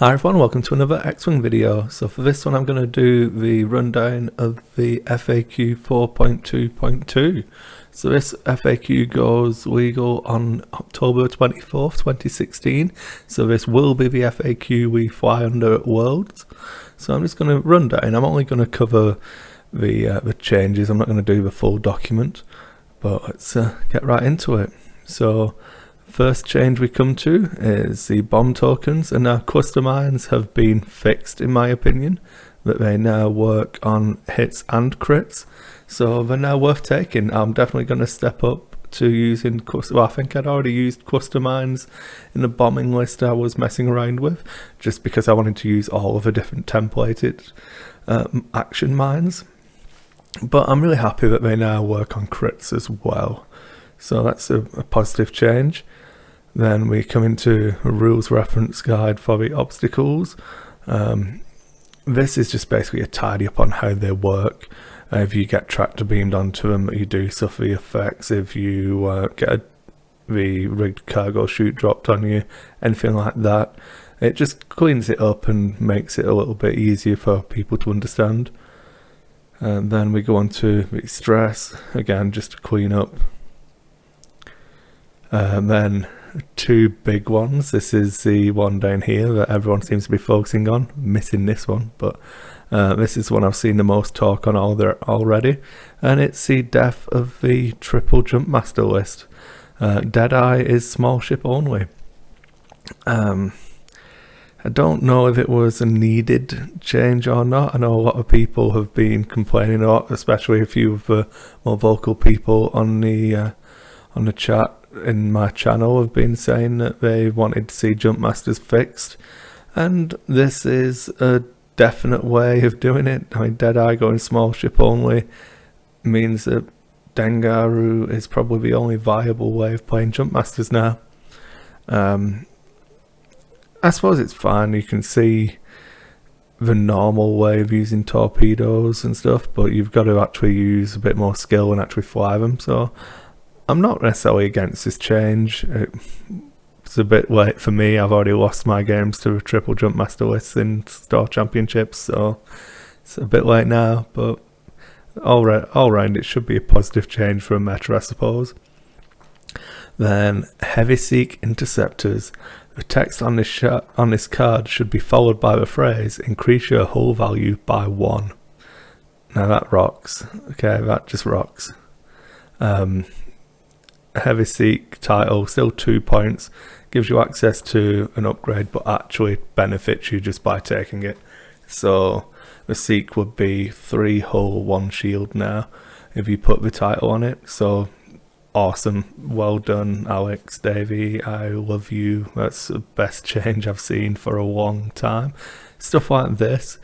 Hi everyone, welcome to another X-Wing video. So for this one I'm going to do the rundown of the FAQ 4.2.2. So this FAQ goes legal on October 24th, 2016. So this will be the FAQ we fly under at Worlds. So I'm just going to run down. I'm only going to cover the changes. I'm not going to do the full document, but let's get right into it. So first change we come to is the bomb tokens, and now cluster mines have been fixed in my opinion, that they now work on hits and crits, so they're now worth taking. I'm definitely going to step up to using cluster. Well, I think I'd already used cluster mines in the bombing list I was messing around with, just because I wanted to use all of the different templated action mines, but I'm really happy that they now work on crits as well, so that's a positive change. Then we come into a rules reference guide for the obstacles. This is just basically a tidy up on how they work. If you get tractor beamed onto them, you do suffer the effects. If you get the rigged cargo chute dropped on you, anything like that, it just cleans it up and makes it a little bit easier for people to understand. And then we go on to the stress, again just to clean up. Then two big ones. This is the one down here that everyone seems to be focusing on. Missing this one, but this is one I've seen the most talk on already, and it's the death of the triple jump master list. Deadeye is small ship only. I don't know if it was a needed change or not. I know a lot of people have been complaining a lot, especially a few of the more vocal people on the chat in my channel have been saying that they wanted to see jump masters fixed, and this is a definite way of doing it. I mean, Deadeye going small ship only means that Dengaru is probably the only viable way of playing jump masters now. I suppose it's fine. You can see the normal way of using torpedoes and stuff, but you've got to actually use a bit more skill and actually fly them. So I'm not necessarily against this change. It's a bit late for me. I've already lost my games to triple jump master lists in store championships, so it's a bit late now, but all round it should be a positive change for a meta, I suppose. Then heavy seek interceptors. The text on this card should be followed by the phrase "increase your hull value by 1." Now that rocks. Okay, that just rocks. Heavy seek title, still 2 points, gives you access to an upgrade, but actually benefits you just by taking it. So the seek would be 3 hull, 1 shield now if you put the title on it. So awesome, well done Alex Davies, I love you. That's the best change I've seen for a long time. Stuff like this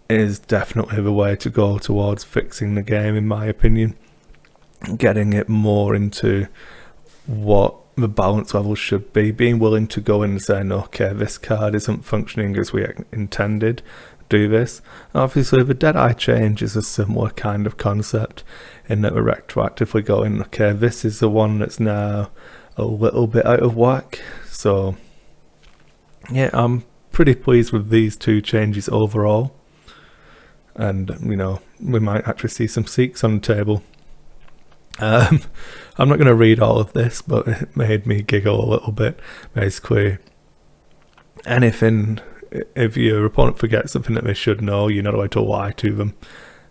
is definitely the way to go towards fixing the game, in my opinion. Getting it more into what the balance level should be, being willing to go in and say, okay, this card isn't functioning as we intended, do this. And obviously the Deadeye change is a similar kind of concept, in that we're retroactively going, okay, this is the one that's now a little bit out of whack. So yeah, I'm pretty pleased with these two changes overall, and you know, we might actually see some Seeks on the table. I'm not going to read all of this, but it made me giggle a little bit. Basically, anything, if your opponent forgets something that they should know, you're not allowed to lie to them.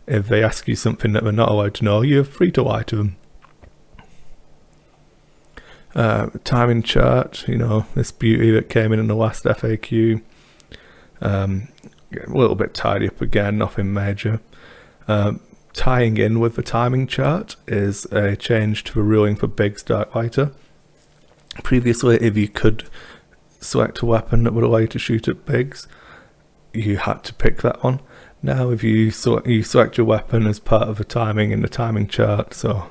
If they ask you something that they're not allowed to know, you're free to lie to them. Timing chart, you know, this beauty that came in the last FAQ. A little bit tidy up again, nothing major. Tying in with the timing chart is a change to the ruling for Biggs Darklighter. Previously, if you could select a weapon that would allow you to shoot at Biggs, you had to pick that one. Now if you select your weapon as part of the timing in the timing chart, so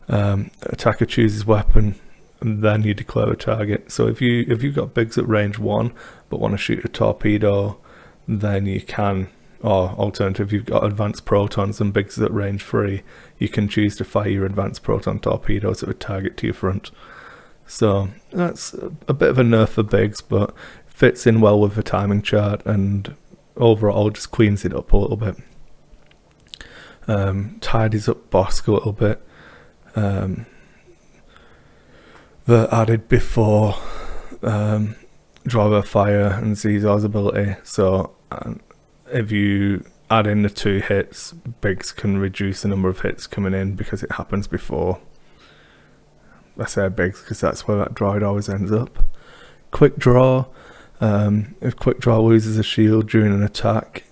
attacker chooses weapon and then you declare a target. So if you've got Biggs at range 1 but want to shoot a torpedo, then you can. Or alternative, you've got advanced protons and Biggs at range 3, you can choose to fire your advanced proton torpedoes at a target to your front. So that's a bit of a nerf for Biggs, but fits in well with the timing chart, and overall just cleans it up a little bit. Tidies up Bosk a little bit. The added before Driver Fire and Zizor's ability, so if you add in the 2 hits, Biggs can reduce the number of hits coming in because it happens before. I say Biggs because that's where that droid always ends up. Quick Draw. If Quick Draw loses a shield during an attack,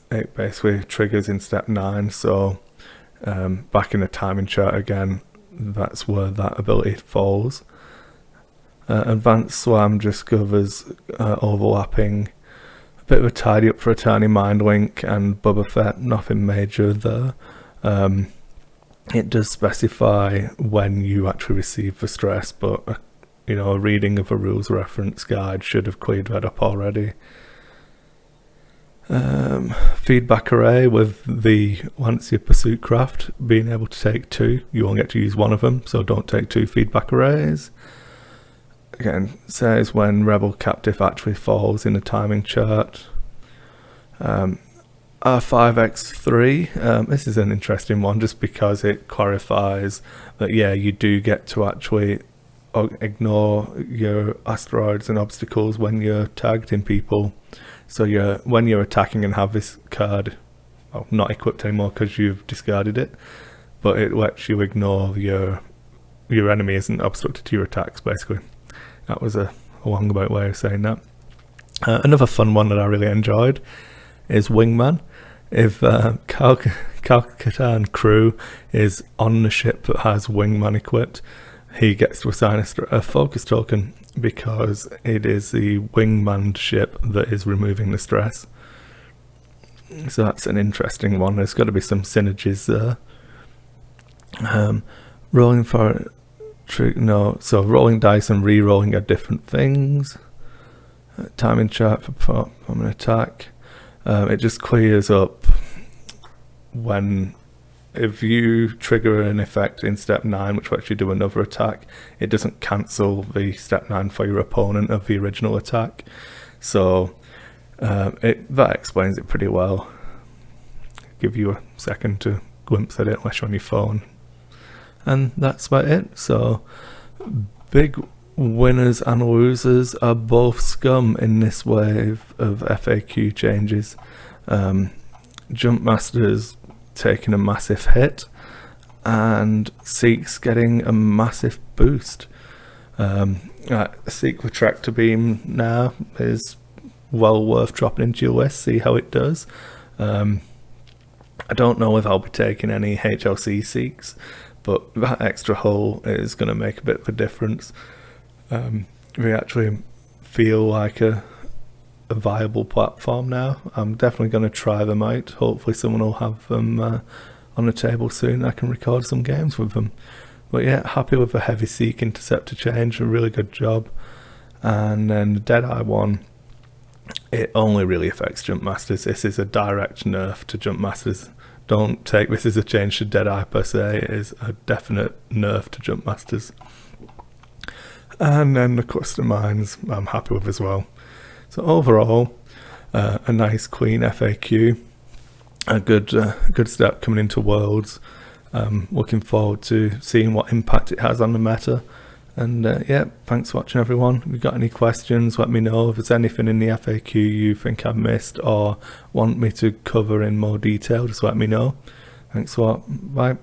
it basically triggers in step 9, so back in the timing chart again, that's where that ability falls. Advanced Slam just covers overlapping, a bit of a tidy up for a tiny mind link and Boba Fett, nothing major there. It does specify when you actually receive the stress, but a reading of a rules reference guide should have cleared that up already. Feedback array with the Lancia Pursuit Craft being able to take 2. You only get to use one of them, so don't take 2 feedback arrays. Again, says when Rebel Captive actually falls in the timing chart. R5X3, this is an interesting one just because it clarifies that you do get to actually ignore your asteroids and obstacles when you're targeting people. So when you're attacking and have this card not equipped anymore because you've discarded it, but it lets you ignore your enemy isn't obstructed to your attacks, basically. That was a roundabout way of saying that. Another fun one that I really enjoyed is Wingman. If Kal-Katarn crew is on the ship that has Wingman equipped, he gets to assign a focus token because it is the Wingman ship that is removing the stress. So that's an interesting one. There's got to be some synergies there. Rolling for so rolling dice and re-rolling are different things. Timing chart for an attack. It just clears up if you trigger an effect in step 9 which lets you do another attack, it doesn't cancel the step 9 for your opponent of the original attack. So that explains it pretty well. Give you a second to glimpse at it unless you're on your phone. And that's about it. So big winners and losers are both scum in this wave of FAQ changes. Jumpmaster's taking a massive hit and Seek's getting a massive boost. Seek the Tractor Beam now is well worth dropping into your list, see how it does. I don't know if I'll be taking any HLC Seeks, but that extra hull is going to make a bit of a difference. We actually feel like a viable platform now. I'm definitely going to try them out. Hopefully someone will have them on the table soon. I can record some games with them. But yeah, happy with the Heavy Seek Interceptor change, a really good job. And then the Deadeye one, it only really affects Jumpmasters. This is a direct nerf to Jumpmasters. Don't take this as a change to Deadeye per se, it is a definite nerf to Jumpmasters. And then the custom mines I'm happy with as well. So overall, a nice clean FAQ, a good step coming into Worlds. Looking forward to seeing what impact it has on the meta. And yeah, thanks for watching everyone. If you've got any questions, let me know. If there's anything in the FAQ you think I've missed or want me to cover in more detail, just let me know. Thanks a lot. Bye.